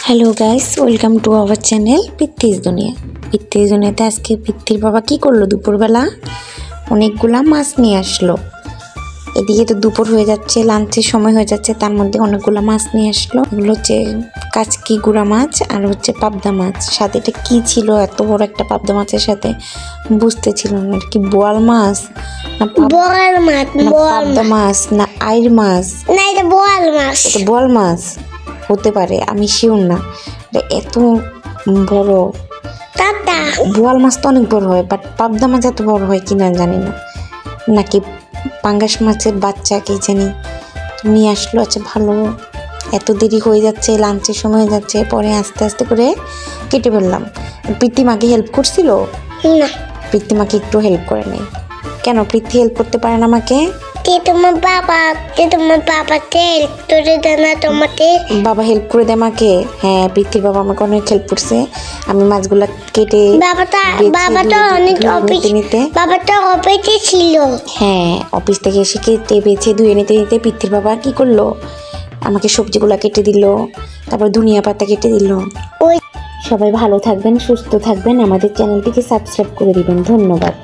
Hello guys, welcome to our channel পিত্তিস দুনিয়া। পিত্তিস দুনিয়াতে আজকে পিত্তির বাবা কি করলো, দুপুরবেলা অনেকগুলা মাছ নিয়ে আসলো। এদিকে তো দুপুর হয়ে যাচ্ছে, লাঞ্চের সময় হয়ে যাচ্ছে, তার মধ্যে অনেকগুলা মাছ নিয়ে আসলো। এগুলো হচ্ছে কাচকি গুড়া মাছ আর হচ্ছে পাবদা মাছ। সাথে এটা কি ছিল, এত বড় একটা পাবদা মাছের সাথে বুঝতেছিল না কি বোয়াল মাছ না পাবদা মাছ না আইর মাছ না, এটা বোয়াল মাছ। এটা বোয়াল মাছ হতে পারে, আমি শিওর না। এত বড় টাটা। বোয়াল মাছ তো অনেক বড় হয়, বাট পাবদা মাছ এত বড় হয় কিনা জানি না, নাকি পাঙ্গাস মাছের বাচ্চা কে জানি নিয়ে আসলো। আচ্ছা ভালো, এত দেরি হয়ে যাচ্ছে, লাঞ্চের সময় হয়ে যাচ্ছে, পরে আস্তে আস্তে করে কেটে ফেললাম। প্রীতিমাকে হেল্প করছিল না, প্রীতিমাকে একটু হেল্প করে নেই কেন? প্রীতি হেল্প করতে পারে না আমাকে? তোমার বাবাকে হেল্প করে দেয় না তোমাকে? বাবা হেল্প করে দেয় আমাকে? হ্যাঁ, প্রীতির বাবা আমাকে অনেক হেল্প করছে। আমি মাছগুলা কেটে বাবা তো অনেক অফিসে ছিল। হ্যাঁ, অফিস থেকে এসে কেটে বেছে ধুয়ে নিতে নিতে প্রীতির বাবা কি করলো, আমাকে সবজিগুলা কেটে দিল, তারপর ধনিয়া পাতা কেটে দিল। সবাই ভালো থাকবেন, সুস্থ থাকবেন, আমাদের চ্যানেলটিকে সাবস্ক্রাইব করে দিবেন। ধন্যবাদ।